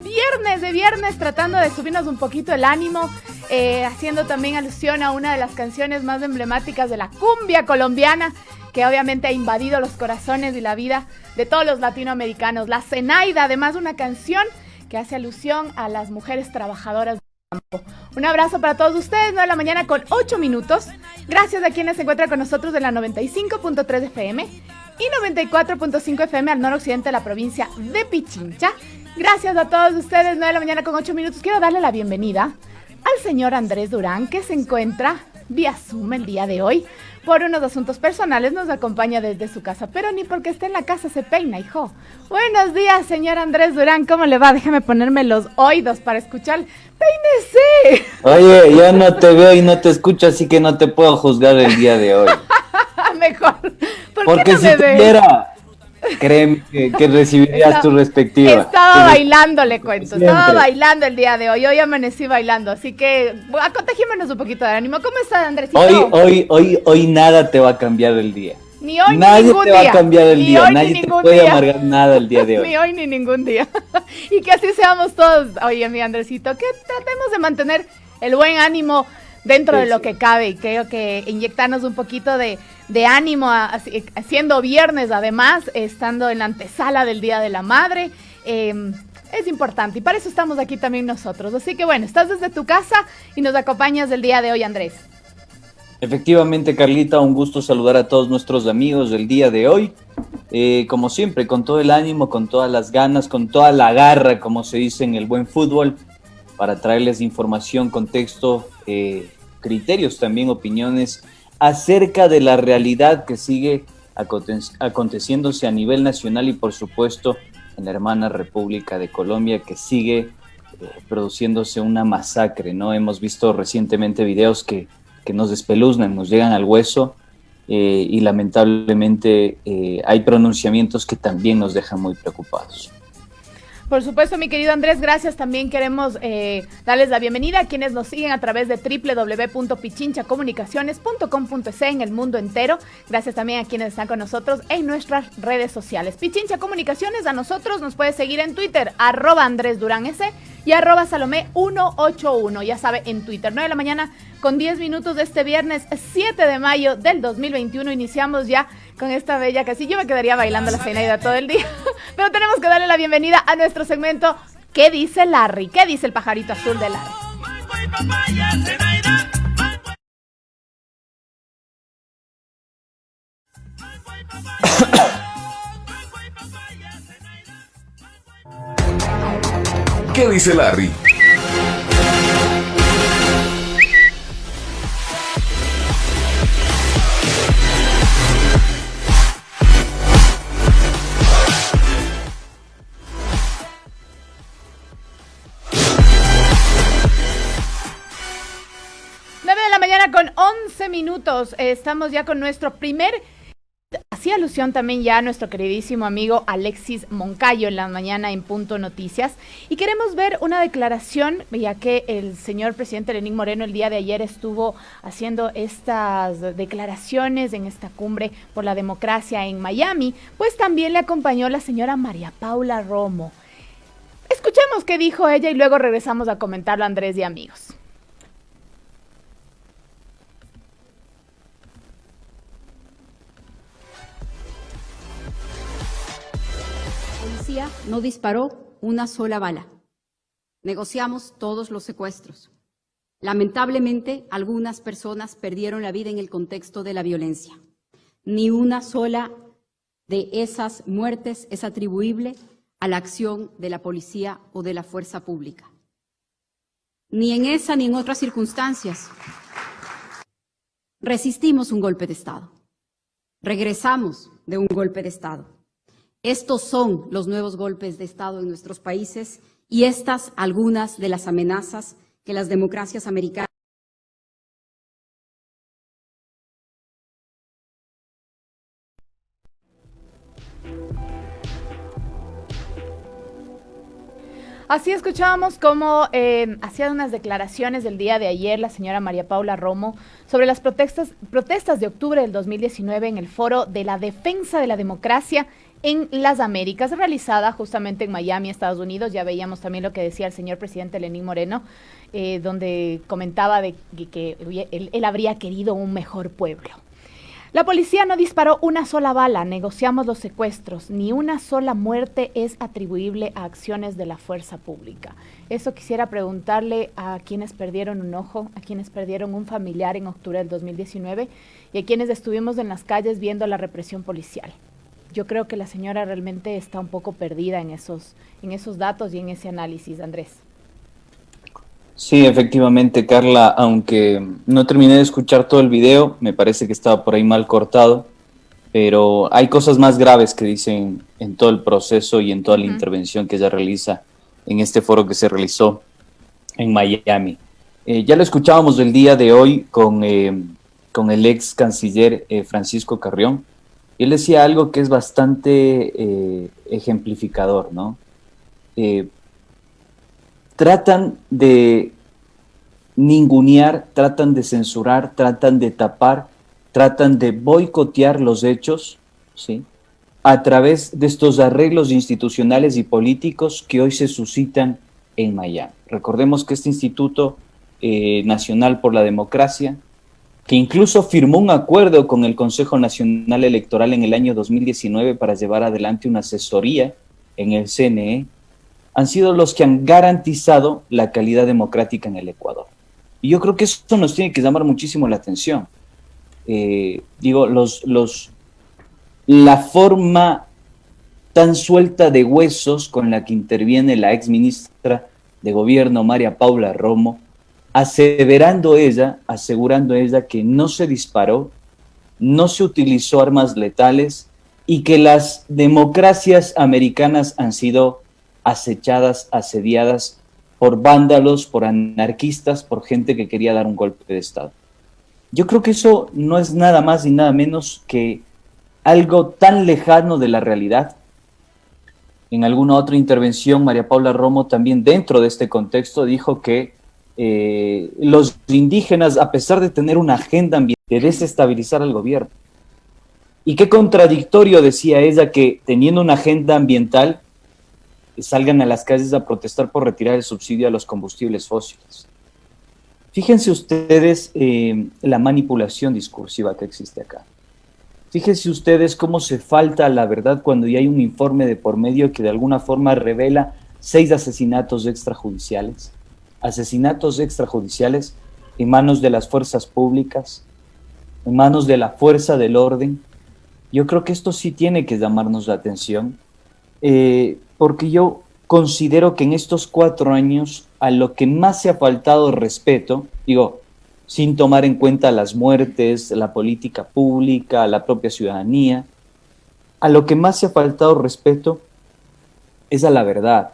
Viernes, tratando de subirnos un poquito el ánimo, haciendo también alusión a una de las canciones más emblemáticas de la cumbia colombiana, que obviamente ha invadido los corazones y la vida de todos los latinoamericanos. La Zenaida, además una canción que hace alusión a las mujeres trabajadoras del campo. Un abrazo para todos ustedes, 9 de la mañana con 8 minutos. Gracias a quienes se encuentran con nosotros de la 95.3 FM y 94.5 FM al noroccidente de la provincia de Pichincha. Gracias a todos ustedes, 9 de la mañana con 8 minutos. Quiero darle la bienvenida al señor Andrés Durán, que se encuentra vía Zoom el día de hoy. Por unos asuntos personales nos acompaña desde su casa, pero ni porque esté en la casa se peina, hijo. Buenos días, señor Andrés Durán, ¿cómo le va? Déjame ponerme los oídos para escuchar. ¡Peínese! Oye, yo no te veo y no te escucho, así que no te puedo juzgar el día de hoy. Mejor. Porque no si tuviera, créeme que recibirías tu respectiva. Estaba bailando, le cuento. Estaba bailando el día de hoy. Hoy amanecí bailando, así que contagiémonos un poquito de ánimo. ¿Cómo está, Andresito? Hoy nada te va a cambiar el día. Ni hoy Nadie ni ningún te día. va a cambiar el día. Hoy, Nadie te puede amargar nada el día de hoy. Ni hoy ni ningún día. Y que así seamos todos. Oye, mi Andresito, que tratemos de mantener el buen ánimo dentro de lo que cabe, y creo que inyectarnos un poquito de ánimo, siendo viernes, además, estando en la antesala del Día de la Madre, es importante, y para eso estamos aquí también nosotros. Así que bueno, estás desde tu casa y nos acompañas el día de hoy, Andrés. Efectivamente, Carlita, un gusto saludar a todos nuestros amigos del día de hoy. Como siempre, con todo el ánimo, con todas las ganas, con toda la garra, como se dice en el buen fútbol, para traerles información, contexto, criterios, también opiniones acerca de la realidad que sigue aconteciéndose a nivel nacional y por supuesto en la hermana República de Colombia, que sigue produciéndose una masacre, ¿no? Hemos visto recientemente videos que nos despeluznan, nos llegan al hueso, y lamentablemente hay pronunciamientos que también nos dejan muy preocupados. Por supuesto, mi querido Andrés, gracias. También queremos darles la bienvenida a quienes nos siguen a través de www.pichinchacomunicaciones.com.es en el mundo entero. Gracias también a quienes están con nosotros en nuestras redes sociales. Pichincha Comunicaciones, a nosotros nos puede seguir en Twitter, @AndrésDuránS y @Salomé181. Ya sabe, en Twitter, 9 de la mañana con 10 minutos de este viernes 7 de mayo del 2021. Iniciamos ya con esta bella canción. Yo me quedaría bailando la Zenaida todo el día, pero tenemos que darle la bienvenida a nuestro segmento ¿Qué dice Larry? ¿Qué dice el pajarito azul de Larry? ¿Qué dice Larry? Con 11 minutos, estamos ya con nuestro primer, hacía alusión también ya a nuestro queridísimo amigo Alexis Moncayo en la mañana en Punto Noticias, y queremos ver una declaración, ya que el señor presidente Lenín Moreno el día de ayer estuvo haciendo estas declaraciones en esta cumbre por la democracia en Miami, pues también le acompañó la señora María Paula Romo. Escuchemos qué dijo ella y luego regresamos a comentarlo, Andrés y amigos. No disparó una sola bala. Negociamos todos los secuestros. Lamentablemente, algunas personas perdieron la vida en el contexto de la violencia. Ni una sola de esas muertes es atribuible a la acción de la policía o de la fuerza pública. Ni en esa ni en otras circunstancias. Resistimos un golpe de Estado. Regresamos de un golpe de Estado. Estos son los nuevos golpes de Estado en nuestros países y estas algunas de las amenazas que las democracias americanas. Así escuchábamos cómo hacía unas declaraciones del día de ayer la señora María Paula Romo sobre las protestas de octubre del 2019 en el Foro de la Defensa de la Democracia en las Américas, realizada justamente en Miami, Estados Unidos. Ya veíamos también lo que decía el señor presidente Lenín Moreno, donde comentaba de que él habría querido un mejor pueblo. La policía no disparó una sola bala, negociamos los secuestros, ni una sola muerte es atribuible a acciones de la fuerza pública. Eso quisiera preguntarle a quienes perdieron un ojo, a quienes perdieron un familiar en octubre del 2019 y a quienes estuvimos en las calles viendo la represión policial. Yo creo que la señora realmente está un poco perdida en esos datos y en ese análisis, Andrés. Sí, efectivamente, Carla, aunque no terminé de escuchar todo el video, me parece que estaba por ahí mal cortado, pero hay cosas más graves que dicen en todo el proceso y en toda la intervención que ella realiza en este foro que se realizó en Miami. Ya lo escuchábamos el día de hoy con el ex canciller Francisco Carrión, y él decía algo que es bastante ejemplificador, ¿no? Tratan de ningunear, tratan de censurar, tratan de tapar, tratan de boicotear los hechos, ¿sí?, a través de estos arreglos institucionales y políticos que hoy se suscitan en Miami. Recordemos que este Instituto Nacional por la Democracia, que incluso firmó un acuerdo con el Consejo Nacional Electoral en el año 2019 para llevar adelante una asesoría en el CNE, han sido los que han garantizado la calidad democrática en el Ecuador. Y yo creo que eso nos tiene que llamar muchísimo la atención. La forma tan suelta de huesos con la que interviene la ex ministra de Gobierno, María Paula Romo, asegurando ella que no se disparó, no se utilizó armas letales y que las democracias americanas han sido acechadas, asediadas por vándalos, por anarquistas, por gente que quería dar un golpe de Estado. Yo creo que eso no es nada más y nada menos que algo tan lejano de la realidad. En alguna otra intervención, María Paula Romo también dentro de este contexto dijo que los indígenas, a pesar de tener una agenda ambiental, de desestabilizar al gobierno. Y qué contradictorio, decía ella, que teniendo una agenda ambiental salgan a las calles a protestar por retirar el subsidio a los combustibles fósiles. Fíjense ustedes la manipulación discursiva que existe acá. Fíjense ustedes cómo se falta a la verdad cuando ya hay un informe de por medio que de alguna forma revela 6 asesinatos extrajudiciales en manos de las fuerzas públicas, en manos de la fuerza del orden. Yo creo que esto sí tiene que llamarnos la atención, porque yo considero que en estos 4 años a lo que más se ha faltado respeto, sin tomar en cuenta las muertes, la política pública, la propia ciudadanía, a lo que más se ha faltado respeto es a la verdad,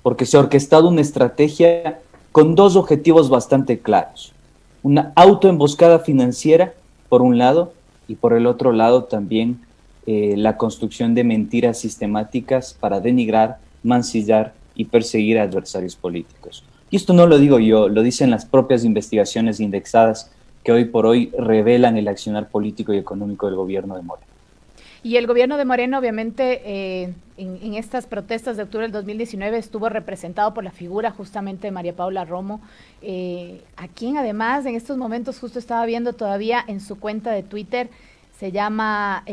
porque se ha orquestado una estrategia con 2 objetivos bastante claros: una autoemboscada financiera, por un lado, y por el otro lado también la construcción de mentiras sistemáticas para denigrar, mancillar y perseguir a adversarios políticos. Y esto no lo digo yo, lo dicen las propias investigaciones indexadas que hoy por hoy revelan el accionar político y económico del gobierno de Moreno. Y el gobierno de Moreno, obviamente, en estas protestas de octubre del 2019 estuvo representado por la figura justamente de María Paula Romo, a quien además en estos momentos justo estaba viendo todavía en su cuenta de Twitter, se llama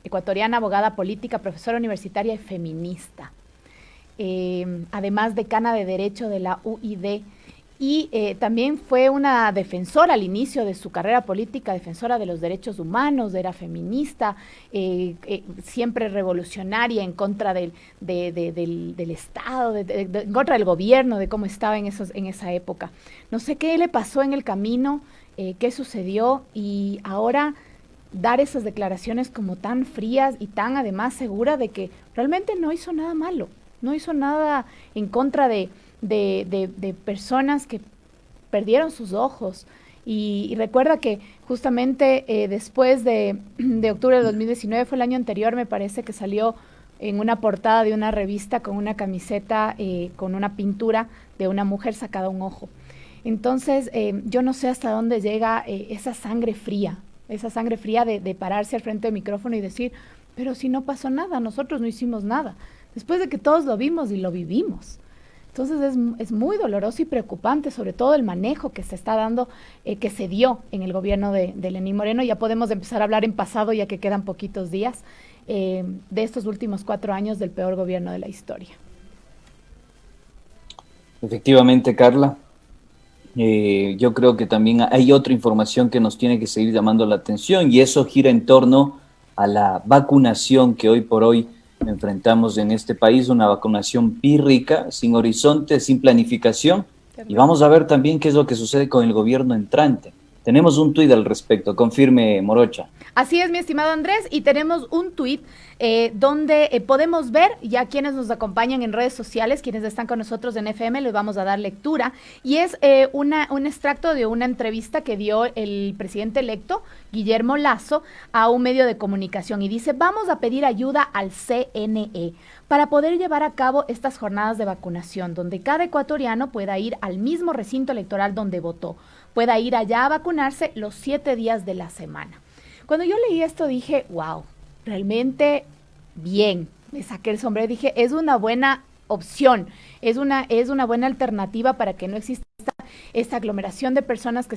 ecuatoriana, abogada política, profesora universitaria y feminista. Además decana de Derecho de la UID, y también fue una defensora al inicio de su carrera política, defensora de los derechos humanos, era feminista, siempre revolucionaria en contra del Estado, en contra del gobierno, de cómo estaba en esa época. No sé qué le pasó en el camino, qué sucedió, y ahora dar esas declaraciones como tan frías y tan además segura de que realmente no hizo nada malo. No hizo nada en contra de personas que perdieron sus ojos. Y recuerda que justamente después de octubre de 2019, fue el año anterior, me parece, que salió en una portada de una revista con una camiseta, con una pintura de una mujer sacada un ojo. Entonces, yo no sé hasta dónde llega esa sangre fría de pararse al frente del micrófono y decir: Pero si no pasó nada, nosotros no hicimos nada. Después de que todos lo vimos y lo vivimos. Entonces es muy doloroso y preocupante, sobre todo el manejo que se está dando, que se dio en el gobierno de Lenín Moreno. Ya podemos empezar a hablar en pasado, ya que quedan poquitos días, de estos últimos 4 años del peor gobierno de la historia. Efectivamente, Carla. Yo creo que también hay otra información que nos tiene que seguir llamando la atención, y eso gira en torno a la vacunación que hoy por hoy enfrentamos en este país, una vacunación pírrica, sin horizonte, sin planificación, y vamos a ver también qué es lo que sucede con el gobierno entrante. Tenemos un tuit al respecto, confirme Morocha. Así es, mi estimado Andrés, y tenemos un tuit donde podemos ver ya quienes nos acompañan en redes sociales, quienes están con nosotros en FM, les vamos a dar lectura, y es un extracto de una entrevista que dio el presidente electo, Guillermo Lasso, a un medio de comunicación, y dice: vamos a pedir ayuda al CNE para poder llevar a cabo estas jornadas de vacunación, donde cada ecuatoriano pueda ir al mismo recinto electoral donde votó, pueda ir allá a vacunarse los 7 días de la semana. Cuando yo leí esto dije, wow, realmente bien, me saqué el sombrero, dije, es una buena opción, es una buena alternativa para que no exista esta aglomeración de personas que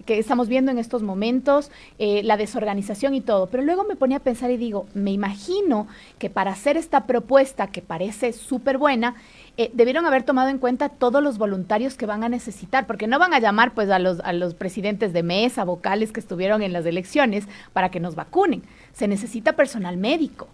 estamos viendo en estos momentos, la desorganización y todo. Pero luego me ponía a pensar y digo, me imagino que para hacer esta propuesta que parece súper buena, debieron haber tomado en cuenta todos los voluntarios que van a necesitar, porque no van a llamar pues a los presidentes de mesa, vocales que estuvieron en las elecciones para que nos vacunen. Se necesita personal médico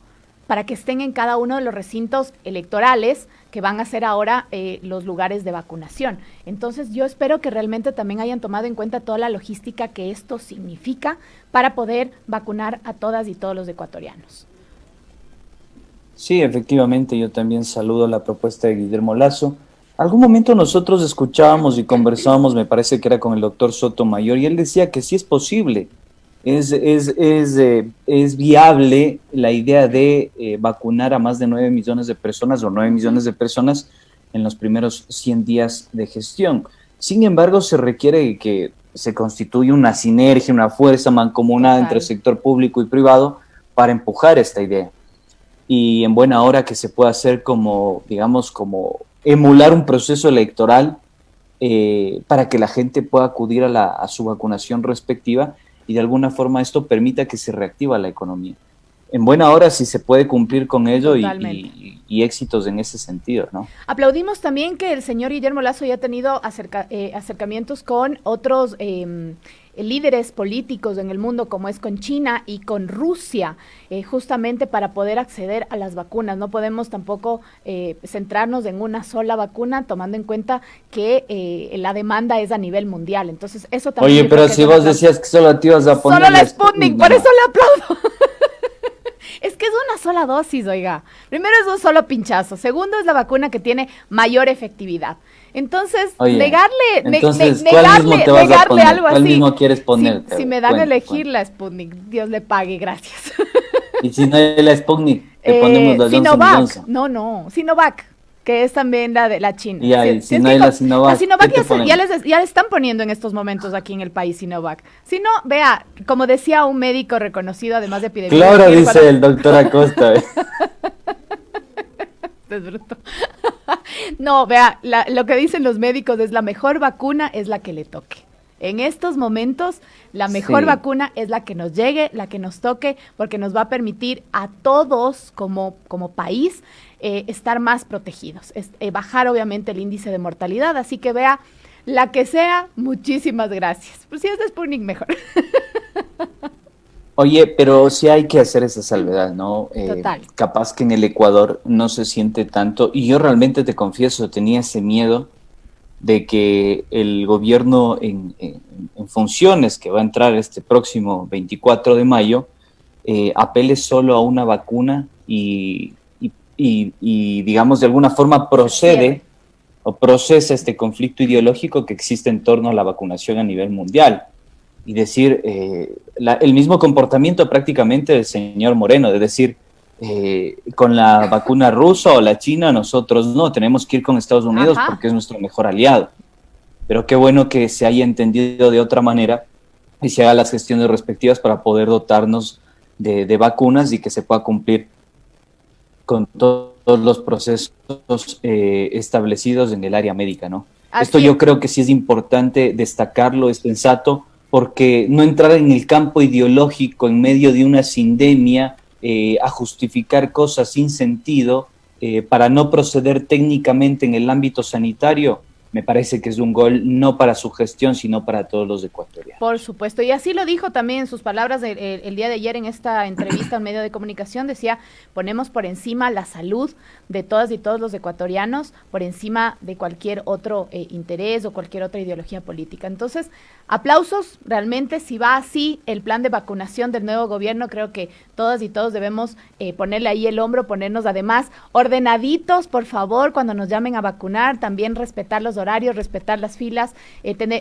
para que estén en cada uno de los recintos electorales que van a ser ahora los lugares de vacunación. Entonces yo espero que realmente también hayan tomado en cuenta toda la logística que esto significa para poder vacunar a todas y todos los ecuatorianos. Sí, efectivamente, yo también saludo la propuesta de Guillermo Lasso. Algún momento nosotros escuchábamos y conversábamos, me parece que era con el doctor Sotomayor, y él decía que sí es posible, es viable la idea de vacunar a más de 9 millones de personas o 9 millones de personas en los primeros 100 días de gestión. Sin embargo, se requiere que se constituya una sinergia, una fuerza mancomunada entre el sector público y privado para empujar esta idea. Y en buena hora que se pueda hacer como, digamos, como emular un proceso electoral para que la gente pueda acudir a su vacunación respectiva, y de alguna forma esto permita que se reactiva la economía. En buena hora si se puede cumplir con ello y éxitos en ese sentido, ¿no? Aplaudimos también que el señor Guillermo Lasso haya tenido acercamientos con otros líderes políticos en el mundo, como es con China y con Rusia, justamente para poder acceder a las vacunas. No podemos tampoco centrarnos en una sola vacuna, tomando en cuenta que la demanda es a nivel mundial. Entonces, eso también... Oye, pero si vos decías que solo te ibas a poner... Solo la Sputnik, por eso le aplaudo. Es que es una sola dosis, oiga. Primero es un solo pinchazo. Segundo es la vacuna que tiene mayor efectividad. Entonces, negarle algo así. ¿Cuál mismo quieres poner? Si me dan a elegir la Sputnik, Dios le pague, gracias. Y si no hay la Sputnik, te ponemos la Sinovac. No, Sinovac, que es también la de la China. Si no hay la Sinovac. La Sinovac ya le están poniendo en estos momentos aquí en el país Sinovac. Si no, vea, como decía un médico reconocido, además de epidemiólogo. Claro, dice el doctor Acosta. Es bruto. No, vea, lo que dicen los médicos es la mejor vacuna es la que le toque. En estos momentos, la mejor vacuna es la que nos llegue, la que nos toque, porque nos va a permitir a todos como país estar más protegidos, bajar obviamente el índice de mortalidad. Así que vea, la que sea, muchísimas gracias. Pues si es de Sputnik, mejor. Oye, pero sí hay que hacer esa salvedad, ¿no? Total. Capaz que en el Ecuador no se siente tanto, y yo realmente te confieso, tenía ese miedo de que el gobierno en funciones, que va a entrar este próximo 24 de mayo, apele solo a una vacuna y digamos, de alguna forma procede o procesa este conflicto ideológico que existe en torno a la vacunación a nivel mundial. Y decir, el mismo comportamiento prácticamente del señor Moreno, de decir, con la vacuna rusa o la china, nosotros no, tenemos que ir con Estados Unidos porque es nuestro mejor aliado. Pero qué bueno que se haya entendido de otra manera y se hagan las gestiones respectivas para poder dotarnos de vacunas y que se pueda cumplir con todos los procesos establecidos en el área médica, ¿no? Esto yo creo que sí es importante destacarlo, es sensato, porque no entrar en el campo ideológico en medio de una sindemia a justificar cosas sin sentido para no proceder técnicamente en el ámbito sanitario, me parece que es un gol no para su gestión, sino para todos los ecuatorianos. Por supuesto, y así lo dijo también en sus palabras el día de ayer en esta entrevista al medio de comunicación, decía, ponemos por encima la salud de todas y todos los ecuatorianos, por encima de cualquier otro interés o cualquier otra ideología política. Entonces, aplausos, realmente, si va así el plan de vacunación del nuevo gobierno, creo que todas y todos debemos ponerle ahí el hombro, ponernos además ordenaditos, por favor, cuando nos llamen a vacunar, también respetar los horarios, respetar las filas,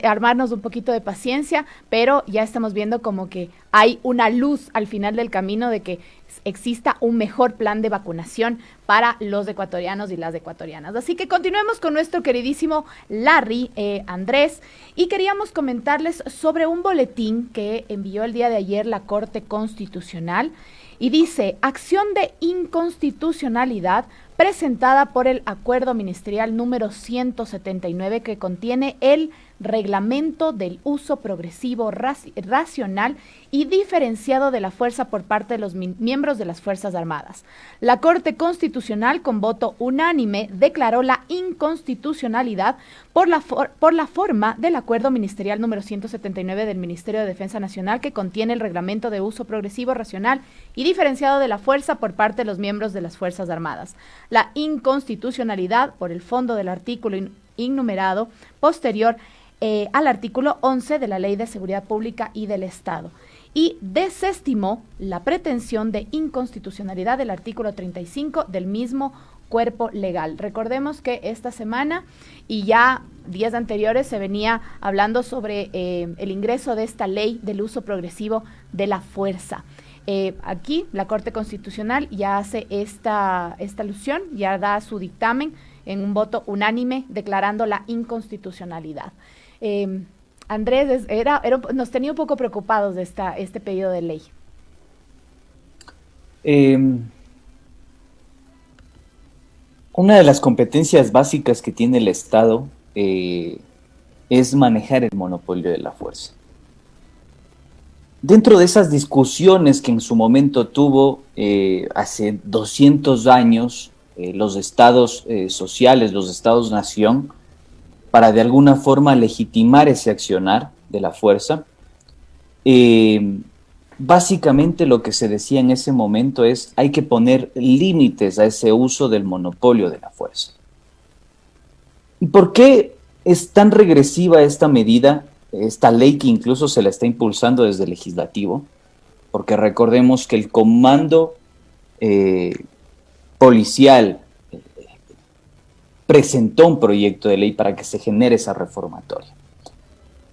armarnos un poquito de paciencia, pero ya estamos viendo como que hay una luz al final del camino de que exista un mejor plan de vacunación para los ecuatorianos y las ecuatorianas. Así que continuemos con nuestro queridísimo Larry, Andrés, y queríamos comentarles sobre un boletín que envió el día de ayer la Corte Constitucional y dice, acción de inconstitucionalidad presentada por el Acuerdo Ministerial número 179 que contiene el reglamento del uso progresivo, racional y diferenciado de la fuerza por parte de los miembros de las Fuerzas Armadas. La Corte Constitucional, con voto unánime, declaró la inconstitucionalidad por la forma del Acuerdo Ministerial número 179 del Ministerio de Defensa Nacional que contiene el reglamento de uso progresivo, racional y diferenciado de la fuerza por parte de los miembros de las Fuerzas Armadas. La inconstitucionalidad por el fondo del artículo innumerado posterior al artículo 11 de la Ley de Seguridad Pública y del Estado, y desestimó la pretensión de inconstitucionalidad del artículo 35 del mismo cuerpo legal. Recordemos que esta semana y ya días anteriores se venía hablando sobre el ingreso de esta ley del uso progresivo de la fuerza. Aquí la Corte Constitucional ya hace esta alusión, ya da su dictamen en un voto unánime declarando la inconstitucionalidad. Andrés, nos tenía un poco preocupados de este pedido de ley. Una de las competencias básicas que tiene el Estado es manejar el monopolio de la fuerza. Dentro de esas discusiones que en su momento tuvo hace 200 años los estados sociales, los estados-nación, para de alguna forma legitimar ese accionar de la fuerza, básicamente lo que se decía en ese momento es hay que poner límites a ese uso del monopolio de la fuerza. ¿Y por qué es tan regresiva esta medida, esta ley que incluso se la está impulsando desde el legislativo? Porque recordemos que el comando policial presentó un proyecto de ley para que se genere esa reformatoria.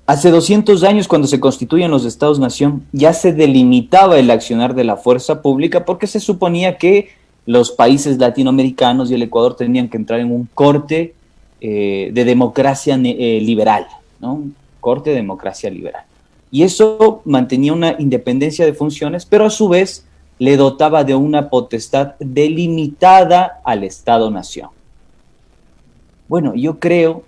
Hace 200 años, cuando se constituyen los Estados-nación, ya se delimitaba el accionar de la fuerza pública porque se suponía que los países latinoamericanos y el Ecuador tenían que entrar en un corte de democracia liberal, ¿no? Un corte de democracia liberal. Y eso mantenía una independencia de funciones, pero a su vez le dotaba de una potestad delimitada al Estado-nación. Bueno, yo creo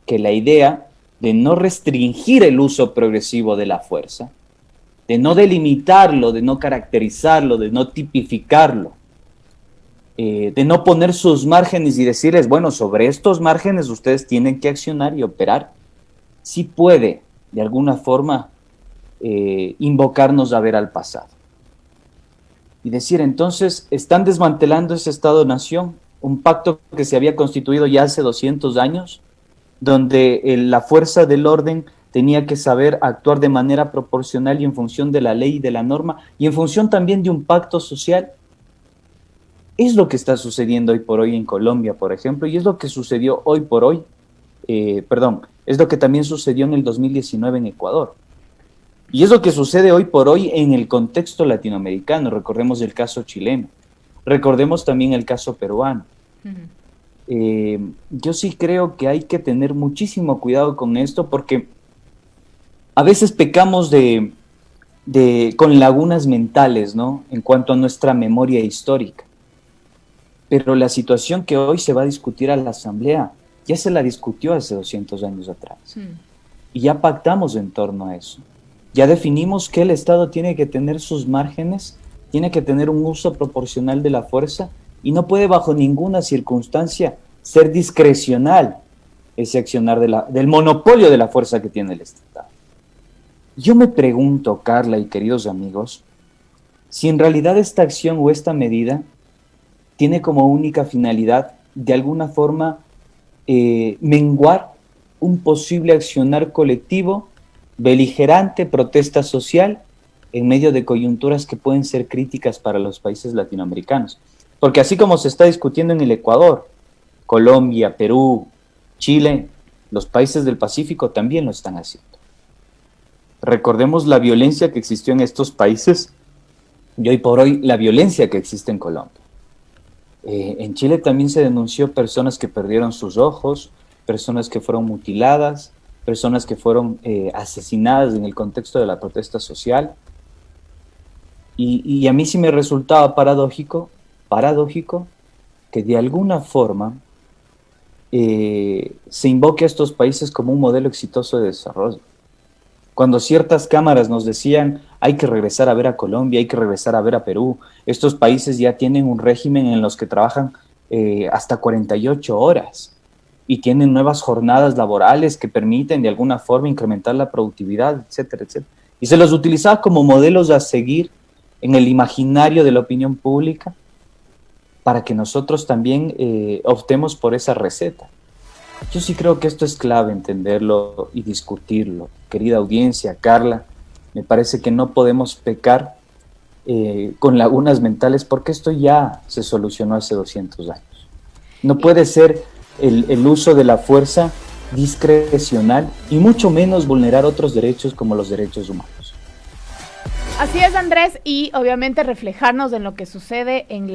que la idea de no restringir el uso progresivo de la fuerza, de no delimitarlo, de no caracterizarlo, de no tipificarlo, de no poner sus márgenes y decirles, bueno, sobre estos márgenes ustedes tienen que accionar y operar, sí puede, de alguna forma, invocarnos a ver al pasado. Y decir, entonces, están desmantelando ese Estado-nación, un pacto que se había constituido ya hace 200 años, donde la fuerza del orden tenía que saber actuar de manera proporcional y en función de la ley y de la norma, y en función también de un pacto social. Es lo que está sucediendo hoy por hoy en Colombia, por ejemplo, y es lo que sucedió hoy por hoy, es lo que también sucedió en el 2019 en Ecuador. Y es lo que sucede hoy por hoy en el contexto latinoamericano. Recordemos el caso chileno, recordemos también el caso peruano. Yo sí creo que hay que tener muchísimo cuidado con esto porque a veces pecamos de con lagunas mentales, ¿no? En cuanto a nuestra memoria histórica. Pero la situación que hoy se va a discutir a la Asamblea ya se la discutió hace 200 años atrás. Y ya pactamos en torno a eso. Ya definimos que el Estado tiene que tener sus márgenes, tiene que tener un uso proporcional de la fuerza y no puede bajo ninguna circunstancia ser discrecional ese accionar del monopolio de la fuerza que tiene el Estado. Yo me pregunto, Carla y queridos amigos, si en realidad esta acción o esta medida tiene como única finalidad, de alguna forma, menguar un posible accionar colectivo, beligerante, protesta social, en medio de coyunturas que pueden ser críticas para los países latinoamericanos. Porque así como se está discutiendo en el Ecuador, Colombia, Perú, Chile, los países del Pacífico también lo están haciendo. Recordemos la violencia que existió en estos países y hoy por hoy la violencia que existe en Colombia. En Chile también se denunció personas que perdieron sus ojos, personas que fueron mutiladas, personas que fueron asesinadas en el contexto de la protesta social. Y a mí sí me resultaba paradójico que de alguna forma se invoque a estos países como un modelo exitoso de desarrollo. Cuando ciertas cámaras nos decían hay que regresar a ver a Colombia, hay que regresar a ver a Perú, estos países ya tienen un régimen en los que trabajan hasta 48 horas y tienen nuevas jornadas laborales que permiten de alguna forma incrementar la productividad, etcétera, etcétera. Y se los utilizaba como modelos a seguir en el imaginario de la opinión pública para que nosotros también optemos por esa receta. Yo sí creo que esto es clave entenderlo y discutirlo. Querida audiencia, Carla, me parece que no podemos pecar con lagunas mentales porque esto ya se solucionó hace 200 años. No puede ser el uso de la fuerza discrecional y mucho menos vulnerar otros derechos como los derechos humanos. Así es, Andrés, y obviamente reflejarnos en lo que sucede en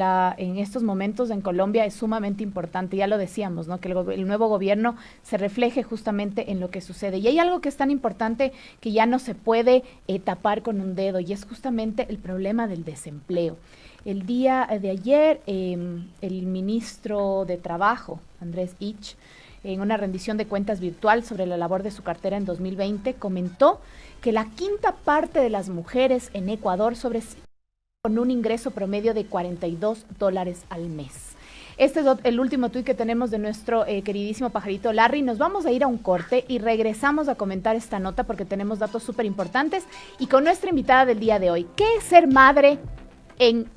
estos momentos en Colombia es sumamente importante. Ya lo decíamos, ¿no? Que el nuevo gobierno se refleje justamente en lo que sucede. Y hay algo que es tan importante que ya no se puede tapar con un dedo, y es justamente el problema del desempleo. El día de ayer, el ministro de Trabajo, Andrés Ich, en una rendición de cuentas virtual sobre la labor de su cartera en 2020, comentó que la quinta parte de las mujeres en Ecuador sobresalen con un ingreso promedio de $42 al mes. Este es el último tuit que tenemos de nuestro queridísimo pajarito Larry. Nos vamos a ir a un corte y regresamos a comentar esta nota porque tenemos datos súper importantes y con nuestra invitada del día de hoy. ¿Qué es ser madre en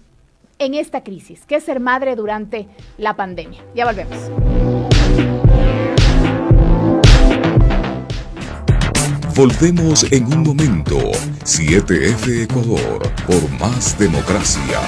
esta crisis? ¿Qué es ser madre durante la pandemia? Ya volvemos. Volvemos en un momento. 7F Ecuador, por más democracia.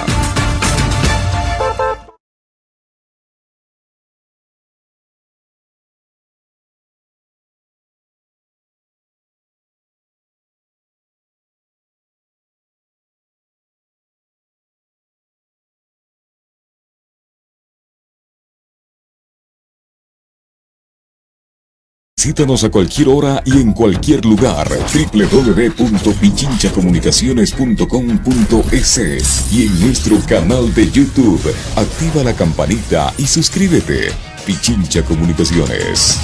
Visítanos a cualquier hora y en cualquier lugar. www.pichinchacomunicaciones.com.es y en nuestro canal de YouTube. Activa la campanita y suscríbete. Pichincha Comunicaciones.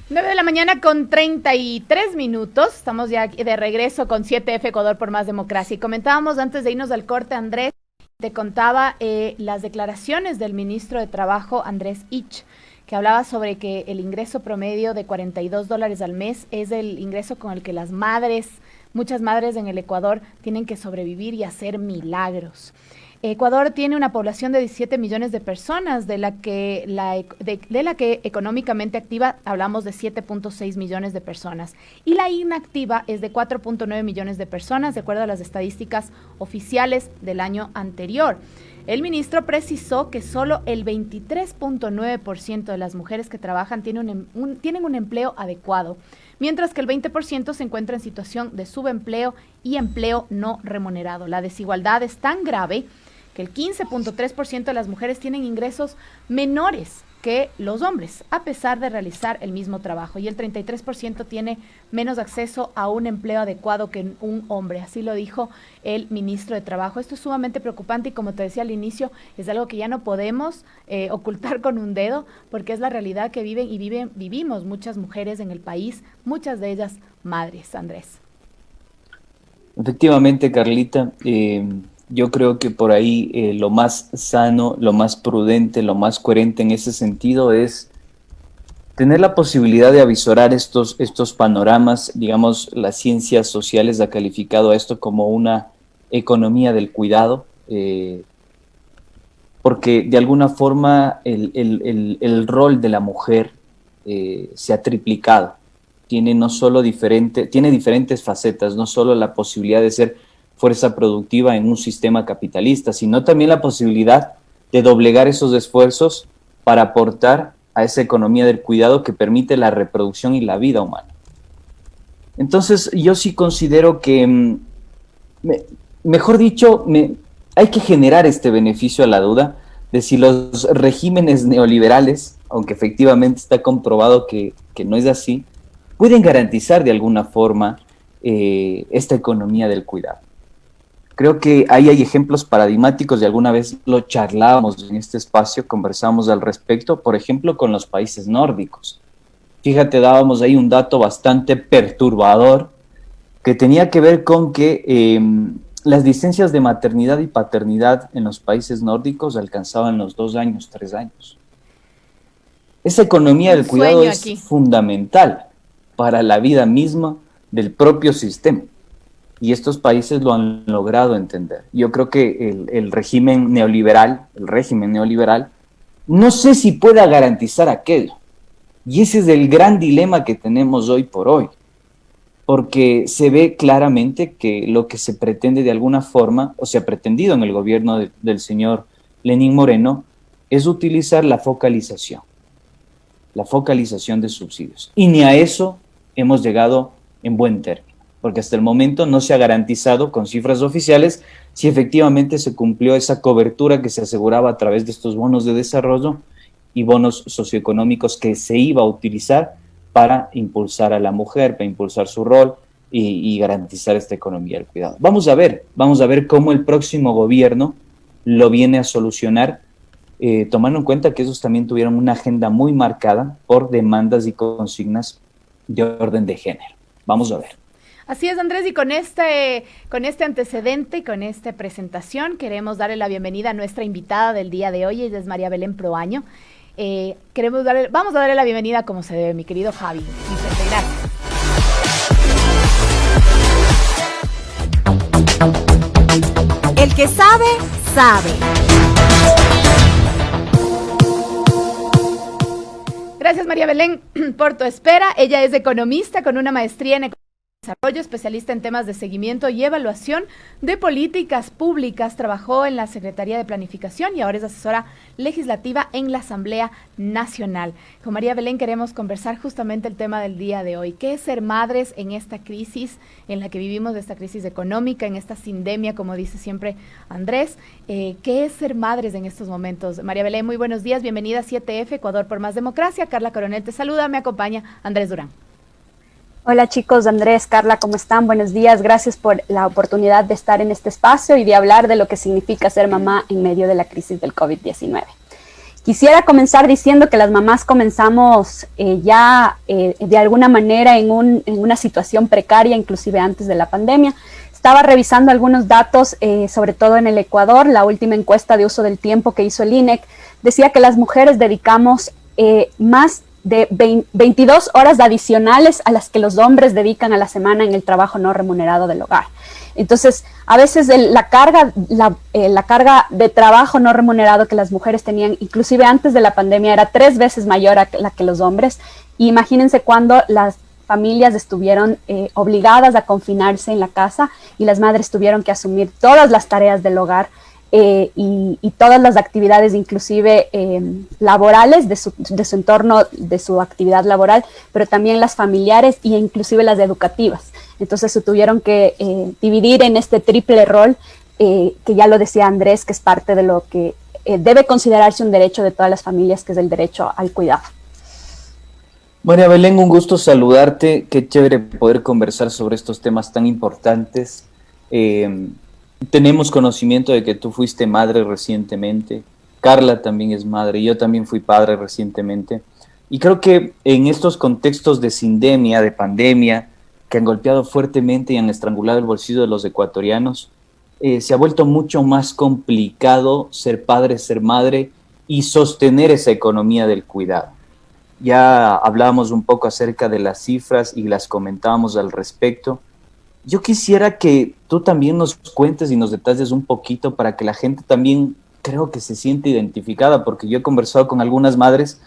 9 de la mañana con 33 minutos. Estamos ya de regreso con 7F Ecuador por más democracia. Y comentábamos antes de irnos al corte, Andrés, te contaba las declaraciones del ministro de Trabajo, Andrés Ich, que hablaba sobre que el ingreso promedio de $42 al mes es el ingreso con el que las madres, muchas madres en el Ecuador, tienen que sobrevivir y hacer milagros. Ecuador tiene una población de 17 millones de personas, de la que económicamente activa hablamos de 7.6 millones de personas y la inactiva es de 4.9 millones de personas, de acuerdo a las estadísticas oficiales del año anterior. El ministro precisó que solo el 23.9% de las mujeres que trabajan tienen un empleo adecuado, mientras que el 20% se encuentra en situación de subempleo y empleo no remunerado. La desigualdad es tan grave que el 15.3% de las mujeres tienen ingresos menores que los hombres, a pesar de realizar el mismo trabajo, y el 33% tiene menos acceso a un empleo adecuado que un hombre, así lo dijo el ministro de Trabajo. Esto es sumamente preocupante y, como te decía al inicio, es algo que ya no podemos ocultar con un dedo, porque es la realidad que vivimos muchas mujeres en el país, muchas de ellas madres. Andrés. Efectivamente, Carlita, yo creo que por ahí lo más sano, lo más prudente, lo más coherente en ese sentido es tener la posibilidad de avisorar estos panoramas. Digamos, las ciencias sociales ha calificado a esto como una economía del cuidado, porque de alguna forma el rol de la mujer se ha triplicado. Tiene diferentes facetas, no solo la posibilidad de ser fuerza productiva en un sistema capitalista, sino también la posibilidad de doblegar esos esfuerzos para aportar a esa economía del cuidado que permite la reproducción y la vida humana. Entonces, yo sí considero que, mejor dicho, hay que generar este beneficio a la duda de si los regímenes neoliberales, aunque efectivamente está comprobado que no es así, pueden garantizar de alguna forma esta economía del cuidado. Creo que ahí hay ejemplos paradigmáticos y alguna vez lo charlábamos en este espacio, conversamos al respecto, por ejemplo, con los países nórdicos. Fíjate, dábamos ahí un dato bastante perturbador que tenía que ver con que las licencias de maternidad y paternidad en los países nórdicos alcanzaban los 2 años, 3 años. Esa economía del cuidado es fundamental para la vida misma del propio sistema. Y estos países lo han logrado entender. Yo creo que el régimen neoliberal, no sé si pueda garantizar aquello. Y ese es el gran dilema que tenemos hoy por hoy. Porque se ve claramente que lo que se pretende de alguna forma, o se ha pretendido en el gobierno del señor Lenín Moreno, es utilizar la focalización de subsidios. Y ni a eso hemos llegado en buen término, porque hasta el momento no se ha garantizado con cifras oficiales si efectivamente se cumplió esa cobertura que se aseguraba a través de estos bonos de desarrollo y bonos socioeconómicos que se iba a utilizar para impulsar a la mujer, para impulsar su rol y garantizar esta economía del cuidado. Vamos a ver cómo el próximo gobierno lo viene a solucionar, tomando en cuenta que esos también tuvieron una agenda muy marcada por demandas y consignas de orden de género. Vamos a ver. Así es, Andrés, y con este antecedente, con esta presentación, queremos darle la bienvenida a nuestra invitada del día de hoy. Ella es María Belén Proaño. Vamos a darle la bienvenida como se debe, mi querido Javi. Vicente, gracias. El que sabe, sabe. Gracias, María Belén, por tu espera. Ella es economista con una maestría en desarrollo, especialista en temas de seguimiento y evaluación de políticas públicas. Trabajó en la Secretaría de Planificación y ahora es asesora legislativa en la Asamblea Nacional. Con María Belén queremos conversar justamente el tema del día de hoy. ¿Qué es ser madres en esta crisis en la que vivimos, esta crisis económica, en esta sindemia, como dice siempre Andrés? ¿Qué es ser madres en estos momentos? María Belén, muy buenos días, bienvenida a 7F, Ecuador por Más Democracia. Carla Coronel te saluda, me acompaña Andrés Durán. Hola chicos, Andrés, Carla, ¿cómo están? Buenos días, gracias por la oportunidad de estar en este espacio y de hablar de lo que significa ser mamá en medio de la crisis del COVID-19. Quisiera comenzar diciendo que las mamás comenzamos de alguna manera en una situación precaria, inclusive antes de la pandemia. Estaba revisando algunos datos, sobre todo en el Ecuador. La última encuesta de uso del tiempo que hizo el INEC decía que las mujeres dedicamos más de 22 horas adicionales a las que los hombres dedican a la semana en el trabajo no remunerado del hogar. Entonces, a veces la carga de trabajo no remunerado que las mujeres tenían, inclusive antes de la pandemia, era 3 veces mayor a la que los hombres. Y imagínense cuando las familias estuvieron obligadas a confinarse en la casa y las madres tuvieron que asumir todas las tareas del hogar, y todas las actividades, inclusive laborales de su entorno, de su actividad laboral, pero también las familiares e inclusive las educativas. Entonces se tuvieron que dividir en este triple rol que ya lo decía Andrés, que es parte de lo que debe considerarse un derecho de todas las familias, que es el derecho al cuidado. María Belén, un gusto saludarte, qué chévere poder conversar sobre estos temas tan importantes. Tenemos conocimiento de que tú fuiste madre recientemente, Carla también es madre, yo también fui padre recientemente, y creo que en estos contextos de sindemia, de pandemia, que han golpeado fuertemente y han estrangulado el bolsillo de los ecuatorianos, se ha vuelto mucho más complicado ser padre, ser madre y sostener esa economía del cuidado. Ya hablábamos un poco acerca de las cifras y las comentábamos al respecto. Yo quisiera que tú también nos cuentes y nos detalles un poquito para que la gente también creo que se siente identificada, porque yo he conversado con algunas madres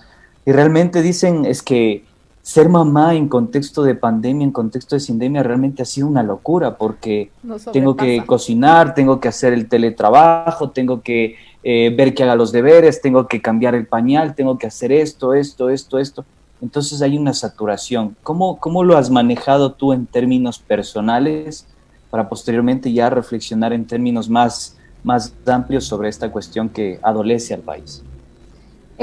y realmente dicen es que ser mamá en contexto de pandemia, en contexto de sindemia, realmente ha sido una locura, porque tengo que cocinar, tengo que hacer el teletrabajo, tengo que ver que haga los deberes, tengo que cambiar el pañal, tengo que hacer esto. Entonces hay una saturación. ¿Cómo lo has manejado tú en términos personales para posteriormente ya reflexionar en términos más amplios sobre esta cuestión que adolece al país?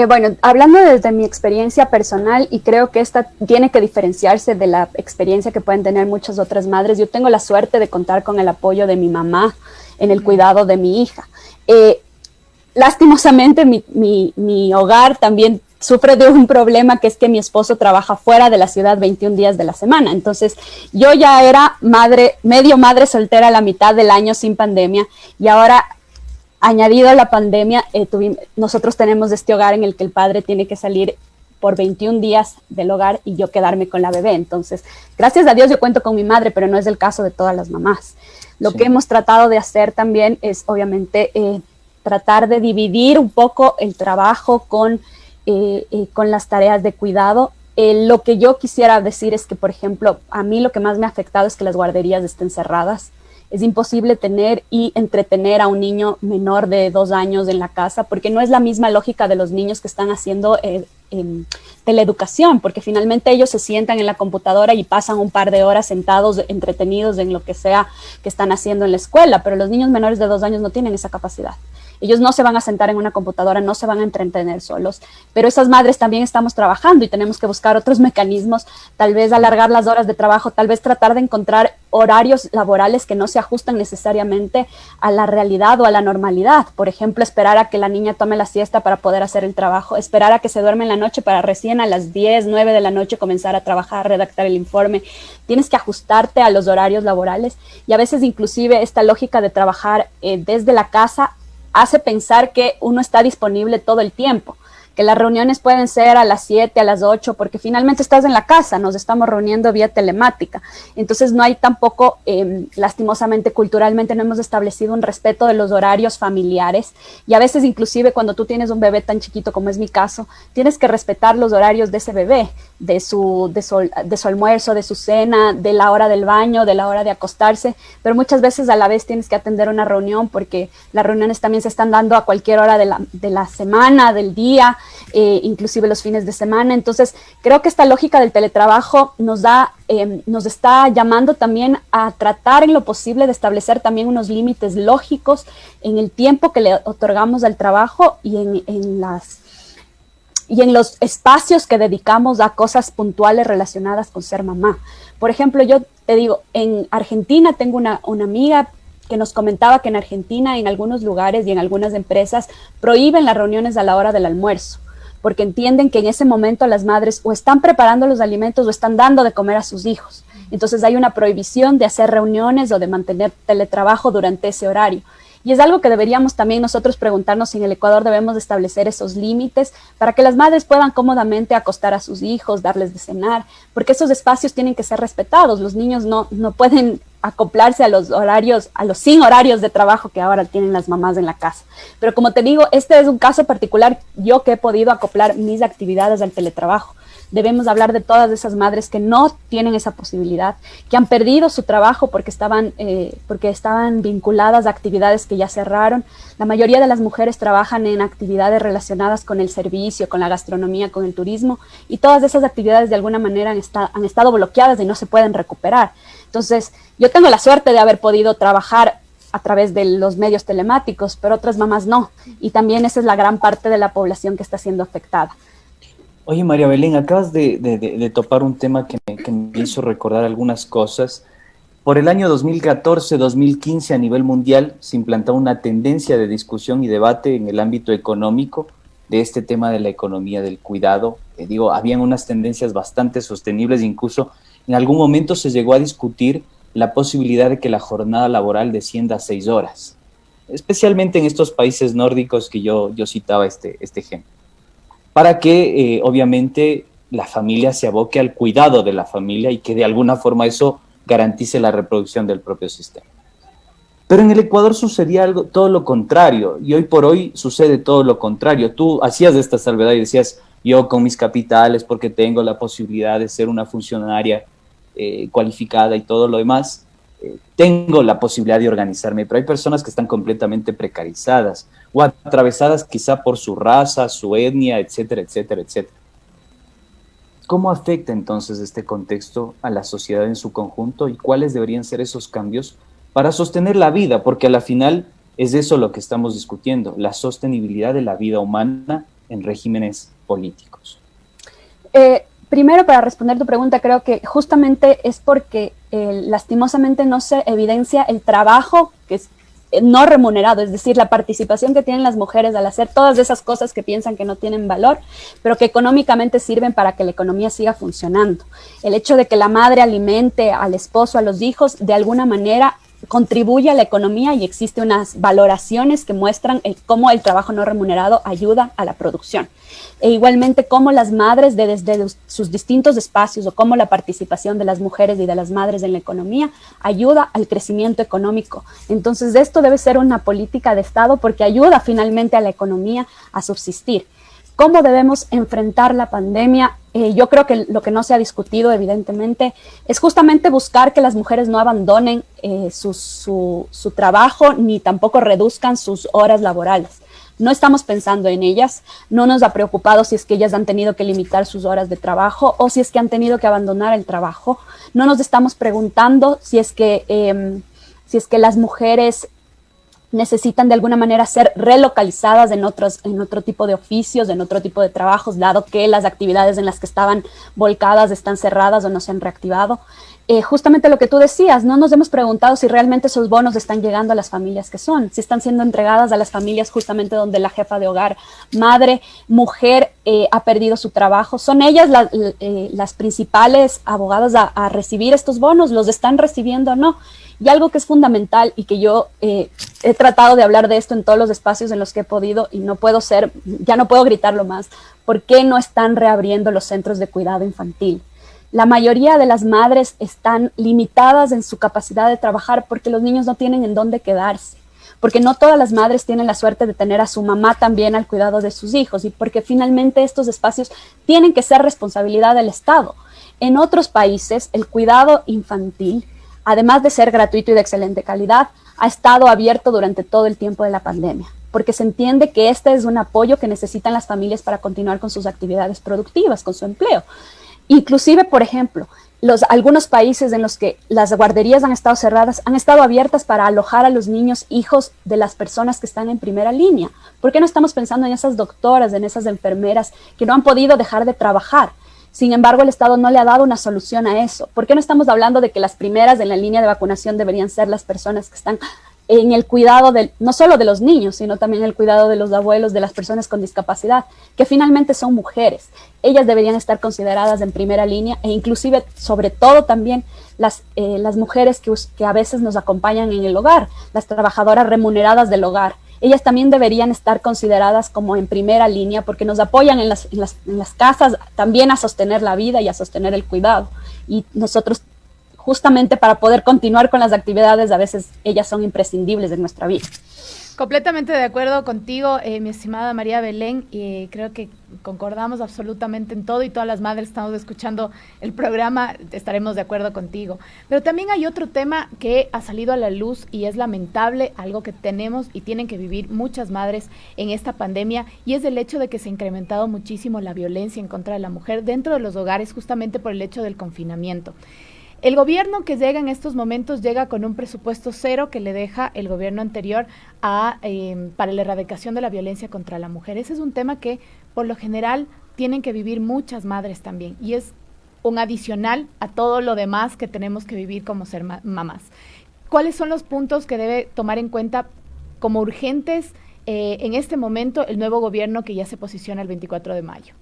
Bueno, hablando desde mi experiencia personal, y creo que esta tiene que diferenciarse de la experiencia que pueden tener muchas otras madres, yo tengo la suerte de contar con el apoyo de mi mamá en el cuidado de mi hija. Lastimosamente, mi hogar también sufre de un problema, que es que mi esposo trabaja fuera de la ciudad 21 días de la semana. Entonces, yo ya era medio madre soltera la mitad del año sin pandemia, y ahora, añadido a la pandemia, nosotros tenemos este hogar en el que el padre tiene que salir por 21 días del hogar y yo quedarme con la bebé. Entonces, gracias a Dios yo cuento con mi madre, pero no es el caso de todas las mamás. Lo que hemos tratado de hacer también es, obviamente, tratar de dividir un poco el trabajo con las tareas de cuidado. Lo que yo quisiera decir es que, por ejemplo, a mí lo que más me ha afectado es que las guarderías estén cerradas. Es imposible tener y entretener a un niño menor de 2 años en la casa, porque no es la misma lógica de los niños que están haciendo teleeducación, porque finalmente ellos se sientan en la computadora y pasan un par de horas sentados, entretenidos en lo que sea que están haciendo en la escuela, pero los niños menores de 2 años no tienen esa capacidad. Ellos no se van a sentar en una computadora, no se van a entretener solos, pero esas madres también estamos trabajando y tenemos que buscar otros mecanismos, tal vez alargar las horas de trabajo, tal vez tratar de encontrar horarios laborales que no se ajustan necesariamente a la realidad o a la normalidad. Por ejemplo, esperar a que la niña tome la siesta para poder hacer el trabajo, esperar a que se duerme en la noche para recién a las 10, 9 de la noche comenzar a trabajar, redactar el informe. Tienes que ajustarte a los horarios laborales, y a veces inclusive esta lógica de trabajar desde la casa hace pensar que uno está disponible todo el tiempo, que las reuniones pueden ser a las 7, a las 8, porque finalmente estás en la casa, nos estamos reuniendo vía telemática. Entonces no hay tampoco, lastimosamente, culturalmente no hemos establecido un respeto de los horarios familiares, y a veces inclusive cuando tú tienes un bebé tan chiquito como es mi caso, tienes que respetar los horarios de ese bebé, de su almuerzo, de su cena, de la hora del baño, de la hora de acostarse, pero muchas veces a la vez tienes que atender una reunión, porque las reuniones también se están dando a cualquier hora de la semana, del día, inclusive los fines de semana. Entonces creo que esta lógica del teletrabajo nos está llamando también a tratar en lo posible de establecer también unos límites lógicos en el tiempo que le otorgamos al trabajo y en los espacios que dedicamos a cosas puntuales relacionadas con ser mamá. Por ejemplo, yo te digo, en Argentina tengo una amiga que nos comentaba que en Argentina, en algunos lugares y en algunas empresas, prohíben las reuniones a la hora del almuerzo, porque entienden que en ese momento las madres o están preparando los alimentos o están dando de comer a sus hijos. Entonces hay una prohibición de hacer reuniones o de mantener teletrabajo durante ese horario. Y es algo que deberíamos también nosotros preguntarnos si en el Ecuador debemos de establecer esos límites para que las madres puedan cómodamente acostar a sus hijos, darles de cenar, porque esos espacios tienen que ser respetados. Los niños no pueden acoplarse a los sin horarios de trabajo que ahora tienen las mamás en la casa. Pero como te digo, este es un caso particular, yo que he podido acoplar mis actividades al teletrabajo. Debemos hablar de todas esas madres que no tienen esa posibilidad, que han perdido su trabajo porque estaban vinculadas a actividades que ya cerraron. La mayoría de las mujeres trabajan en actividades relacionadas con el servicio, con la gastronomía, con el turismo, y todas esas actividades de alguna manera han estado bloqueadas y no se pueden recuperar. Entonces, yo tengo la suerte de haber podido trabajar a través de los medios telemáticos, pero otras mamás no. Y también esa es la gran parte de la población que está siendo afectada. Oye, María Belén, acabas de topar un tema que me hizo recordar algunas cosas. Por el año 2014-2015 a nivel mundial se implantó una tendencia de discusión y debate en el ámbito económico de este tema de la economía del cuidado. Habían unas tendencias bastante sostenibles, incluso en algún momento se llegó a discutir la posibilidad de que la jornada laboral descienda a 6 horas, especialmente en estos países nórdicos que yo citaba este ejemplo, para que obviamente la familia se aboque al cuidado de la familia y que de alguna forma eso garantice la reproducción del propio sistema. Pero en el Ecuador sucedía todo lo contrario, y hoy por hoy sucede todo lo contrario. Tú hacías esta salvedad y decías, yo con mis capitales, porque tengo la posibilidad de ser una funcionaria cualificada y todo lo demás, tengo la posibilidad de organizarme, pero hay personas que están completamente precarizadas o atravesadas quizá por su raza, su etnia, etcétera, etcétera, etcétera. ¿Cómo afecta entonces este contexto a la sociedad en su conjunto y cuáles deberían ser esos cambios para sostener la vida? Porque a la final es eso lo que estamos discutiendo, la sostenibilidad de la vida humana en regímenes políticos. Primero, para responder tu pregunta, creo que justamente es porque lastimosamente no se evidencia el trabajo que es no remunerado, es decir, la participación que tienen las mujeres al hacer todas esas cosas que piensan que no tienen valor, pero que económicamente sirven para que la economía siga funcionando. El hecho de que la madre alimente al esposo, a los hijos, de alguna manera contribuye a la economía y existe unas valoraciones que muestran cómo el trabajo no remunerado ayuda a la producción. E igualmente cómo las madres desde sus distintos espacios o cómo la participación de las mujeres y de las madres en la economía ayuda al crecimiento económico. Entonces esto debe ser una política de Estado porque ayuda finalmente a la economía a subsistir. ¿Cómo debemos enfrentar la pandemia? Yo creo que lo que no se ha discutido, evidentemente, es justamente buscar que las mujeres no abandonen su trabajo ni tampoco reduzcan sus horas laborales. No estamos pensando en ellas, no nos ha preocupado si es que ellas han tenido que limitar sus horas de trabajo o si es que han tenido que abandonar el trabajo. No nos estamos preguntando si es que las mujeres necesitan de alguna manera ser relocalizadas en otro tipo de oficios, en otro tipo de trabajos, dado que las actividades en las que estaban volcadas están cerradas o no se han reactivado. Justamente lo que tú decías, no nos hemos preguntado si realmente esos bonos están llegando a las familias que son, si están siendo entregadas a las familias justamente donde la jefa de hogar, madre, mujer, ha perdido su trabajo. Son ellas las principales abogadas a recibir estos bonos, ¿los están recibiendo o no? Y algo que es fundamental y que yo he tratado de hablar de esto en todos los espacios en los que he podido y ya no puedo gritarlo más, ¿por qué no están reabriendo los centros de cuidado infantil? La mayoría de las madres están limitadas en su capacidad de trabajar porque los niños no tienen en dónde quedarse, porque no todas las madres tienen la suerte de tener a su mamá también al cuidado de sus hijos y porque finalmente estos espacios tienen que ser responsabilidad del Estado. En otros países, el cuidado infantil, además de ser gratuito y de excelente calidad, ha estado abierto durante todo el tiempo de la pandemia, porque se entiende que este es un apoyo que necesitan las familias para continuar con sus actividades productivas, con su empleo. Inclusive, por ejemplo, algunos países en los que las guarderías han estado cerradas, han estado abiertas para alojar a los niños hijos de las personas que están en primera línea. ¿Por qué no estamos pensando en esas doctoras, en esas enfermeras que no han podido dejar de trabajar? Sin embargo, el Estado no le ha dado una solución a eso. ¿Por qué no estamos hablando de que las primeras en la línea de vacunación deberían ser las personas que están en el cuidado no solo de los niños, sino también el cuidado de los abuelos, de las personas con discapacidad, que finalmente son mujeres? Ellas deberían estar consideradas en primera línea e inclusive, sobre todo también, las mujeres que a veces nos acompañan en el hogar, las trabajadoras remuneradas del hogar. Ellas también deberían estar consideradas como en primera línea porque nos apoyan en las casas también a sostener la vida y a sostener el cuidado. Y nosotros, justamente para poder continuar con las actividades, a veces ellas son imprescindibles de nuestra vida. Completamente de acuerdo contigo, mi estimada María Belén, y creo que concordamos absolutamente en todo y todas las madres estamos escuchando el programa, estaremos de acuerdo contigo. Pero también hay otro tema que ha salido a la luz y es lamentable, algo que tenemos y tienen que vivir muchas madres en esta pandemia, y es el hecho de que se ha incrementado muchísimo la violencia en contra de la mujer dentro de los hogares justamente por el hecho del confinamiento. El gobierno que llega en estos momentos llega con un presupuesto cero que le deja el gobierno anterior para la erradicación de la violencia contra la mujer. Ese es un tema que por lo general tienen que vivir muchas madres también, y es un adicional a todo lo demás que tenemos que vivir como ser mamás. ¿Cuáles son los puntos que debe tomar en cuenta como urgentes en este momento el nuevo gobierno que ya se posiciona el 24 de mayo?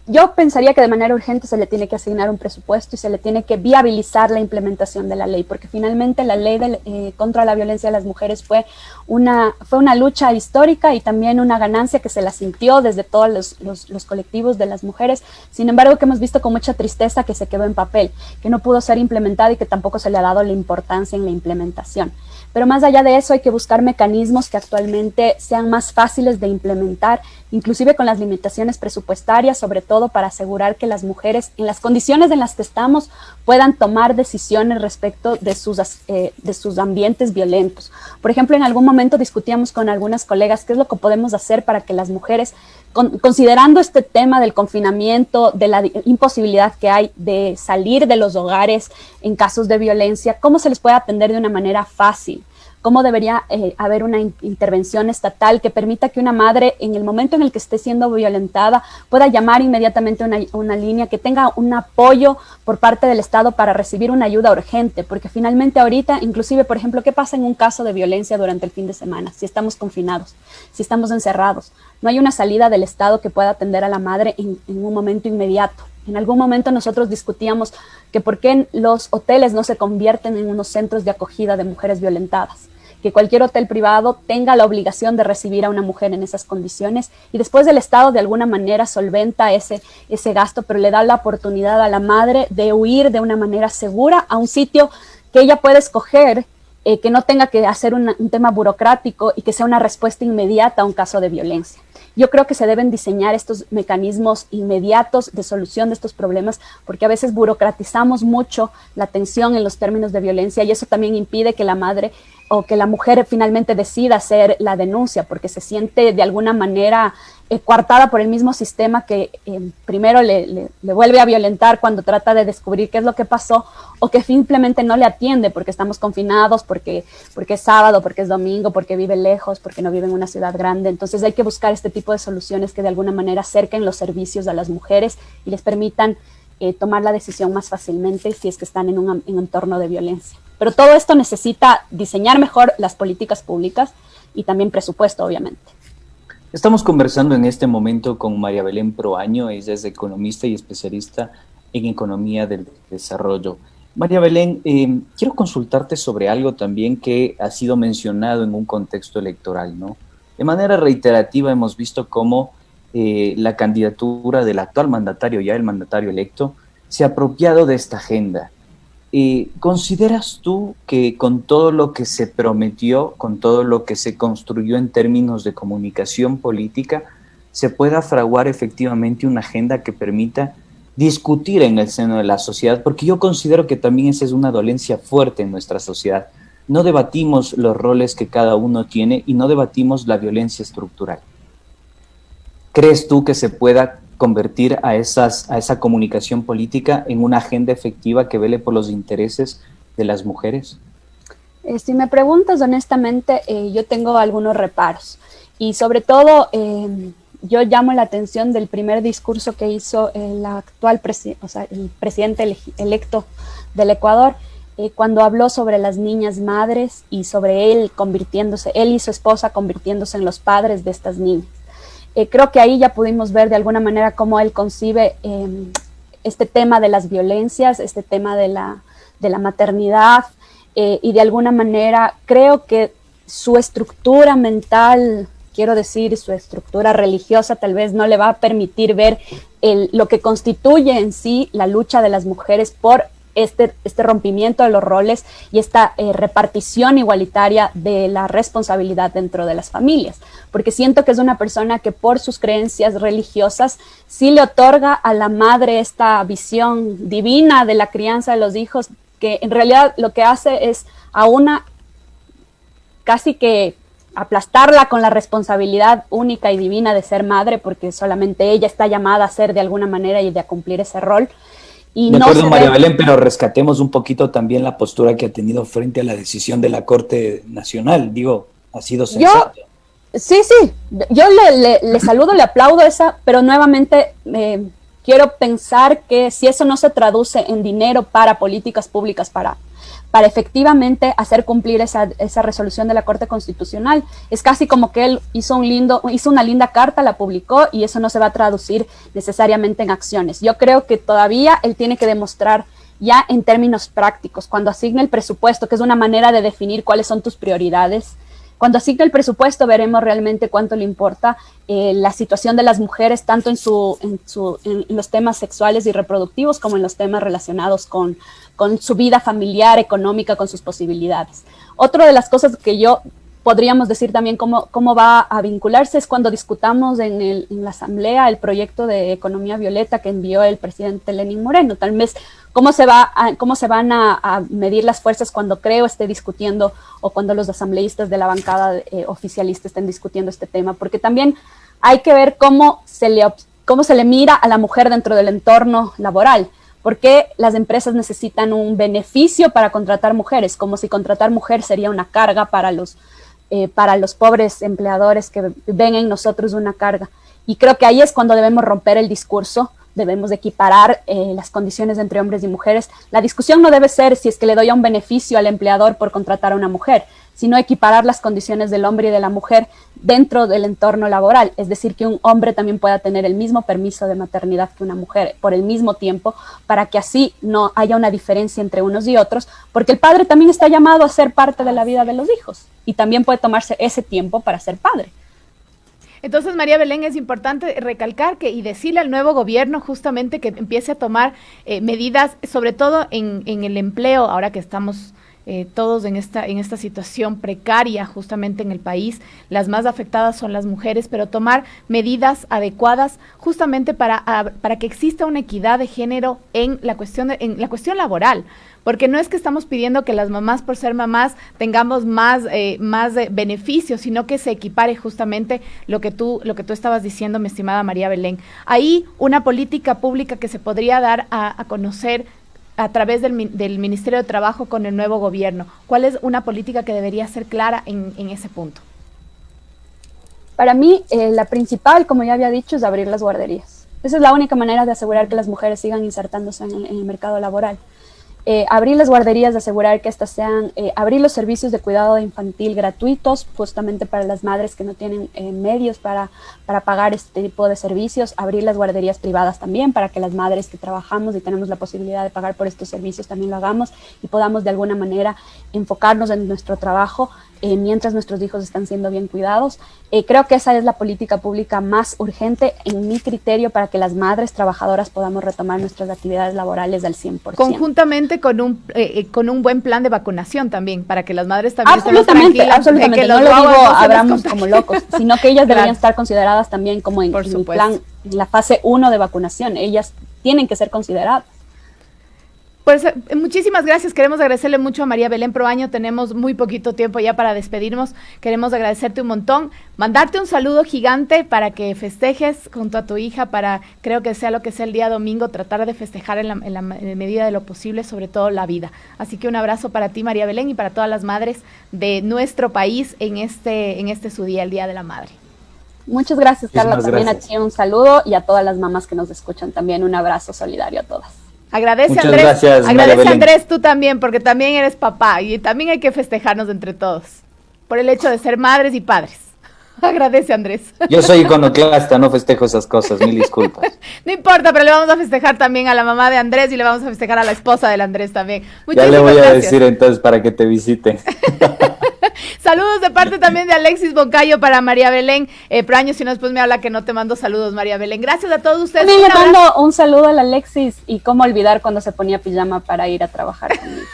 Yo pensaría que de manera urgente se le tiene que asignar un presupuesto y se le tiene que viabilizar la implementación de la ley, porque finalmente la ley contra la violencia de las mujeres fue una lucha histórica y también una ganancia que se la sintió desde todos los colectivos de las mujeres. Sin embargo, que hemos visto con mucha tristeza que se quedó en papel, que no pudo ser implementada y que tampoco se le ha dado la importancia en la implementación. Pero más allá de eso hay que buscar mecanismos que actualmente sean más fáciles de implementar, inclusive con las limitaciones presupuestarias, sobre todo para asegurar que las mujeres, en las condiciones en las que estamos, puedan tomar decisiones respecto de sus ambientes violentos. Por ejemplo, en algún momento discutíamos con algunas colegas qué es lo que podemos hacer para que las mujeres, considerando este tema del confinamiento, de la imposibilidad que hay de salir de los hogares en casos de violencia, cómo se les puede atender de una manera fácil. Cómo debería haber una intervención estatal que permita que una madre, en el momento en el que esté siendo violentada, pueda llamar inmediatamente una línea, que tenga un apoyo por parte del Estado para recibir una ayuda urgente, porque finalmente ahorita, inclusive, por ejemplo, ¿qué pasa en un caso de violencia durante el fin de semana? Si estamos confinados, si estamos encerrados, no hay una salida del Estado que pueda atender a la madre en un momento inmediato. En algún momento nosotros discutíamos que por qué los hoteles no se convierten en unos centros de acogida de mujeres violentadas, que cualquier hotel privado tenga la obligación de recibir a una mujer en esas condiciones y después el Estado de alguna manera solventa ese gasto, pero le da la oportunidad a la madre de huir de una manera segura a un sitio que ella puede escoger, que no tenga que hacer un tema burocrático y que sea una respuesta inmediata a un caso de violencia. Yo creo que se deben diseñar estos mecanismos inmediatos de solución de estos problemas, porque a veces burocratizamos mucho la atención en los términos de violencia y eso también impide que la madre o que la mujer finalmente decida hacer la denuncia, porque se siente de alguna manera coartada por el mismo sistema que primero le vuelve a violentar cuando trata de descubrir qué es lo que pasó, o que simplemente no le atiende porque estamos confinados, porque es sábado, porque es domingo, porque vive lejos, porque no vive en una ciudad grande. Entonces hay que buscar este tipo de soluciones que de alguna manera acerquen los servicios a las mujeres y les permitan tomar la decisión más fácilmente si es que están en un entorno de violencia. Pero todo esto necesita diseñar mejor las políticas públicas y también presupuesto, obviamente. Estamos conversando en este momento con María Belén Proaño. Ella es economista y especialista en economía del desarrollo. María Belén, quiero consultarte sobre algo también que ha sido mencionado en un contexto electoral, ¿no? De manera reiterativa hemos visto cómo la candidatura del actual mandatario, ya el mandatario electo, se ha apropiado de esta agenda. ¿Consideras tú que con todo lo que se prometió, con todo lo que se construyó en términos de comunicación política, se pueda fraguar efectivamente una agenda que permita discutir en el seno de la sociedad? Porque yo considero que también esa es una dolencia fuerte en nuestra sociedad. No debatimos los roles que cada uno tiene y no debatimos la violencia estructural. ¿Crees tú que se pueda convertir a esa comunicación política en una agenda efectiva que vele por los intereses de las mujeres? Si me preguntas honestamente, yo tengo algunos reparos y sobre todo yo llamo la atención del primer discurso que hizo el actual el presidente electo del Ecuador, cuando habló sobre las niñas madres y sobre él y su esposa convirtiéndose en los padres de estas niñas. Creo que ahí ya pudimos ver de alguna manera cómo él concibe este tema de las violencias, este tema de la maternidad, y de alguna manera creo que su estructura mental, quiero decir, su estructura religiosa tal vez no le va a permitir ver lo que constituye en sí la lucha de las mujeres por este rompimiento de los roles y esta repartición igualitaria de la responsabilidad dentro de las familias, porque siento que es una persona que por sus creencias religiosas sí le otorga a la madre esta visión divina de la crianza de los hijos, que en realidad lo que hace es a una casi que aplastarla con la responsabilidad única y divina de ser madre, porque solamente ella está llamada a ser de alguna manera y de cumplir ese rol. Y de no acuerdo, se María ve... Belén, pero rescatemos un poquito también la postura que ha tenido frente a la decisión de la Corte Nacional. Digo, ha sido sensato. Sí, yo le saludo, le aplaudo esa, pero nuevamente quiero pensar que si eso no se traduce en dinero para políticas públicas, para efectivamente hacer cumplir esa resolución de la Corte Constitucional, es casi como que él hizo una linda carta, la publicó y eso no se va a traducir necesariamente en acciones. Yo creo que todavía él tiene que demostrar ya en términos prácticos, cuando asigne el presupuesto, que es una manera de definir cuáles son tus prioridades. Cuando asigne el presupuesto veremos realmente cuánto le importa la situación de las mujeres, tanto en los temas sexuales y reproductivos como en los temas relacionados con su vida familiar, económica, con sus posibilidades. Otra de las cosas que podríamos decir también cómo va a vincularse es cuando discutamos en la Asamblea el proyecto de economía violeta que envió el presidente Lenín Moreno. Tal vez cómo se van a medir las fuerzas cuando Creo esté discutiendo o cuando los asambleístas de la bancada oficialista estén discutiendo este tema, porque también hay que ver cómo se le mira a la mujer dentro del entorno laboral. Porque las empresas necesitan un beneficio para contratar mujeres, como si contratar mujer sería una carga para los pobres empleadores que ven en nosotros una carga. Y creo que ahí es cuando debemos romper el discurso, debemos equiparar las condiciones entre hombres y mujeres. La discusión no debe ser si es que le doy un beneficio al empleador por contratar a una mujer, sino equiparar las condiciones del hombre y de la mujer dentro del entorno laboral. Es decir, que un hombre también pueda tener el mismo permiso de maternidad que una mujer por el mismo tiempo, para que así no haya una diferencia entre unos y otros, porque el padre también está llamado a ser parte de la vida de los hijos y también puede tomarse ese tiempo para ser padre. Entonces, María Belén, es importante recalcar y decirle al nuevo gobierno justamente que empiece a tomar medidas, sobre todo en el empleo, ahora que estamos todos en esta situación precaria justamente en el país. Las más afectadas son las mujeres, pero tomar medidas adecuadas justamente para que exista una equidad de género en la cuestión laboral. Porque no es que estamos pidiendo que las mamás, por ser mamás, tengamos más beneficios, sino que se equipare justamente lo que tú estabas diciendo, mi estimada María Belén. Ahí una política pública que se podría dar a conocer a través del Ministerio de Trabajo con el nuevo gobierno. ¿Cuál es una política que debería ser clara en ese punto? Para mí, la principal, como ya había dicho, es abrir las guarderías. Esa es la única manera de asegurar que las mujeres sigan insertándose en el mercado laboral. Abrir las guarderías, de asegurar que estas sean, abrir los servicios de cuidado infantil gratuitos, justamente para las madres que no tienen medios para pagar este tipo de servicios, abrir las guarderías privadas también, para que las madres que trabajamos y tenemos la posibilidad de pagar por estos servicios también lo hagamos y podamos de alguna manera enfocarnos en nuestro trabajo mientras nuestros hijos están siendo bien cuidados. Creo que esa es la política pública más urgente en mi criterio para que las madres trabajadoras podamos retomar nuestras actividades laborales al 100%. Conjuntamente con un buen plan de vacunación también, para que las madres también absolutamente, absolutamente. No lo digo abramos como locos, sino que ellas deberían estar consideradas también como en el plan, en la fase 1 de vacunación. Ellas tienen que ser consideradas. Pues muchísimas gracias, queremos agradecerle mucho a María Belén Proaño, tenemos muy poquito tiempo ya para despedirnos, queremos agradecerte un montón, mandarte un saludo gigante para que festejes junto a tu hija, creo que sea lo que sea el día domingo, tratar de festejar en la medida de lo posible, sobre todo la vida. Así que un abrazo para ti, María Belén, y para todas las madres de nuestro país en este su día, el Día de la Madre. Muchas gracias, Carla, también gracias. A ti un saludo y a todas las mamás que nos escuchan también un abrazo solidario a todas. Agradece, Muchas Andrés, gracias, agradece Andrés tú también, porque también eres papá y también hay que festejarnos entre todos por el hecho de ser madres y padres. Agradece, Andrés. Yo soy iconoclasta, no festejo esas cosas, mil disculpas. No importa, pero le vamos a festejar también a la mamá de Andrés y le vamos a festejar a la esposa del Andrés también. Ya le voy a decir entonces para que te visite. Saludos de parte también de Alexis Boncayo para María Belén Proaño, si no después me habla que no te mando saludos, María Belén. Gracias a todos ustedes. También le mando un saludo al Alexis y cómo olvidar cuando se ponía pijama para ir a trabajar conmigo.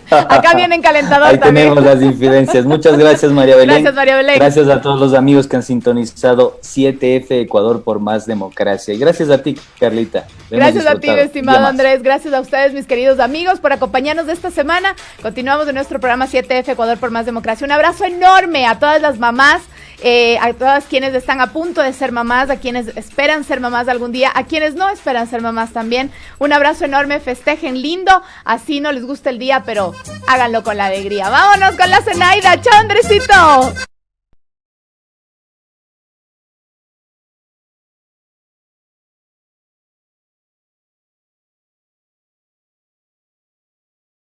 Acá viene en calentador Ahí también. tenemos las infidencias. Muchas gracias, María Belén. Gracias, María Belén. Gracias a todos los amigos que han sintonizado 7F Ecuador por más democracia. Y gracias a ti, Carlita. Gracias a ti, estimado Andrés. Gracias a ustedes, mis queridos amigos, por acompañarnos de esta semana. Continuamos en nuestro programa 7F Ecuador por más democracia. Un abrazo enorme a todas las mamás a todas quienes están a punto de ser mamás, a quienes esperan ser mamás algún día, a quienes no esperan ser mamás también. Un abrazo enorme, festejen lindo, así no les gusta el día, pero háganlo con la alegría. Vámonos con la Zenaida. ¡Chao, Andresito!